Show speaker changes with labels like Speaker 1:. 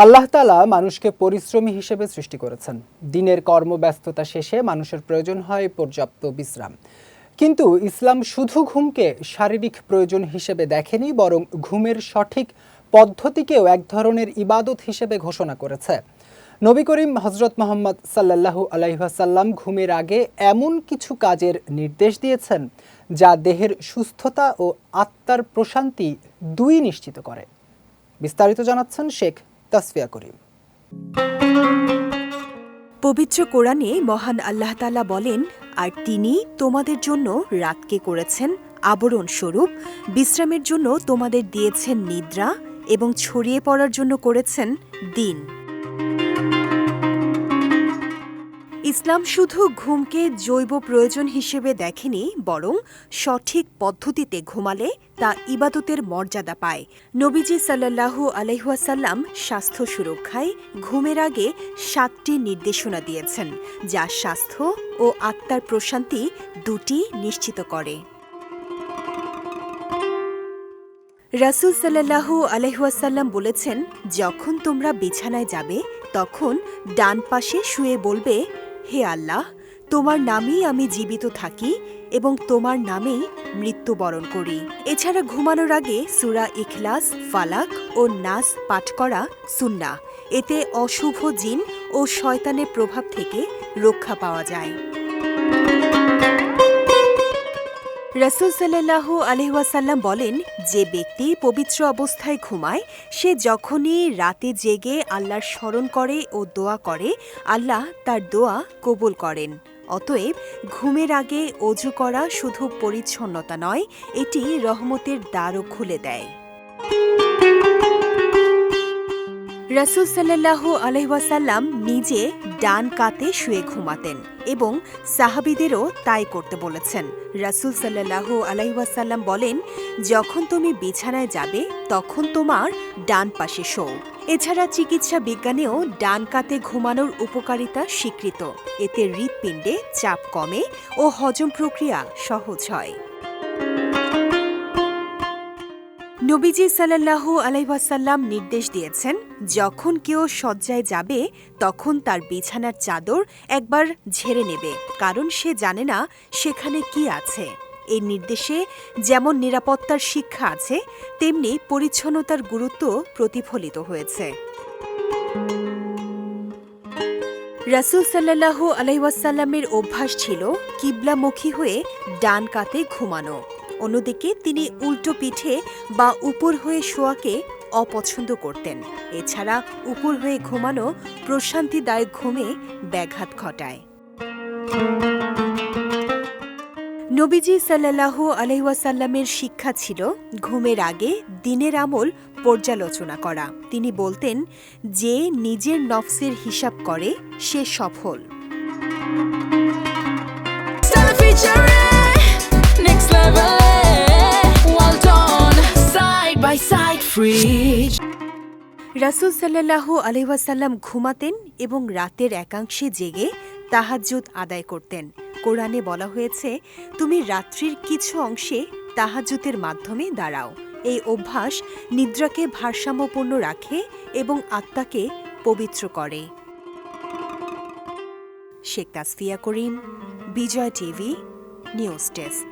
Speaker 1: আল্লাহ তাআলা মানুষকে পরিশ্রমী হিসেবে সৃষ্টি করেছেন। দিনের কর্মব্যস্ততা শেষে মানুষের প্রয়োজন হয় পর্যাপ্ত বিশ্রাম। কিন্তু ইসলাম শুধু ঘুমকে শারীরিক প্রয়োজন হিসেবে দেখেনি, বরং ঘুমের সঠিক পদ্ধতিকেও এক ধরনের ইবাদত হিসেবে ঘোষণা করেছে। নবী করিম হযরত মুহাম্মদ সাল্লাল্লাহু আলাইহি ওয়াসাল্লাম ঘুমের আগে এমন কিছু কাজের নির্দেশ দিয়েছেন যা দেহের সুস্থতা ও আত্মার প্রশান্তি দুই নিশ্চিত করে। বিস্তারিত জানাচ্ছেন শেখ তাসফিয়া করিম।
Speaker 2: পবিত্র কোরআনে মহান আল্লাহ তাআলা বলেন, আর তিনি তোমাদের জন্য রাতকে করেছেন আবরণ স্বরূপ, বিশ্রামের জন্য তোমাদের দিয়েছেন নিদ্রা এবং ছড়িয়ে পড়ার জন্য করেছেন দিন। ইসলাম শুধু ঘুমকে জৈব প্রয়োজন হিসেবে দেখেনি, বরং সঠিক পদ্ধতিতে ঘুমালে তা ইবাদতের মর্যাদা পায়। নবীজি সাল্লাল্লাহু আলাইহি ওয়াসাল্লাম স্বাস্থ্য সুরক্ষায় ঘুমের আগে 7টি নির্দেশনা দিয়েছেন, যা স্বাস্থ্য ও আত্মার প্রশান্তি দুটি নিশ্চিত করে। রাসূল সাল্লাল্লাহু আলাইহি ওয়াসাল্লাম বলেছেন, যখন তোমরা বিছানায় যাবে তখন ডান পাশে শুয়ে বলবে, হে আল্লাহ, তোমার নামেই আমি জীবিত থাকি এবং তোমার নামেই মৃত্যুবরণ করি। এছাড়া ঘুমানোর আগে সূরা ইখলাস, ফালাক ও নাস পাঠ করা সুন্নাহ। এতে অশুভ জিন ও শয়তানের প্রভাব থেকে রক্ষা পাওয়া যায়। রাসূল সাল্লাল্লাহু আলাইহি ওয়াসাল্লাম বলেন, যে ব্যক্তি পবিত্র অবস্থায় ঘুমায় সে যখনই রাতে জেগে আল্লাহর স্মরণ করে ও দোয়া করে, আল্লাহ তার দোয়া কবুল করেন। অতএব ঘুমের আগে ওযু করা শুধু পরিচ্ছন্নতা নয়, এটি রহমতের দ্বারও খুলে দেয়। রাসূল সাল্লাল্লাহু আলাইহি ওয়াসাল্লাম নিজে ডান কাতে শুয়ে ঘুমাতেন এবং সাহাবীদেরও তাই করতে বলেছেন। রাসূল সাল্লাল্লাহু আলাইহি ওয়াসাল্লাম বলেন, যখন তুমি বিছানায় যাবে তখন তোমার ডান পাশে শোও। এছাড়া চিকিৎসা বিজ্ঞানেও ডান কাতে ঘুমানোর উপকারিতা স্বীকৃত। এতে হৃৎপিণ্ডে চাপ কমে ও হজম প্রক্রিয়া সহজ হয়। নবীজি সাল্লাল্লাহু আলাইহি ওয়াসাল্লাম নির্দেশ দিয়েছেন, যখন কেউ শয্যায় যাবে তখন তার বিছানার চাদর একবার ঝেড়ে নেবে, কারণ সে জানে না সেখানে কি আছে। এই নির্দেশে যেমন নিরাপত্তার শিক্ষা আছে, তেমনি পরিচ্ছন্নতার গুরুত্ব প্রতিফলিত হয়েছে। রাসূল সাল্লাল্লাহু আলাইহি ওয়াসাল্লামের অভ্যাস ছিল কিবলামুখী হয়ে ডান কাতে ঘুমানো। অন্যদিকে তিনি উল্টো পিঠে বা উপর হয়ে শোয়াকে অপছন্দ করতেন। এছাড়া উপর হয়ে ঘুমানো প্রশান্তিদায়ক ঘুমে ব্যাঘাত ঘটায়। নবীজি সাল্লাল্লাহু আলাইহি ওয়াসাল্লামের শিক্ষা ছিল ঘুমের আগে দিনের আমল পর্যালোচনা করা। তিনি বলতেন, যে নিজের নফসের হিসাব করে সে সফল। রাসূল সাল্লাল্লাহু আলাইহি ওয়াসাল্লাম ঘুমাতেন এবং রাতের একাংশে জেগে তাহাজ্জুদ আদায় করতেন। কোরআনে বলা হয়েছে, তুমি রাত্রির কিছু অংশে তাহাজ্জুদের মাধ্যমে দাঁড়াও। এই অভ্যাস নিদ্রাকে ভারসাম্যপূর্ণ রাখে এবং আত্মাকে পবিত্র করে। শেখ তাসফিয়া করিম, বিজয় টিভি, নিউজ ডেস্ক।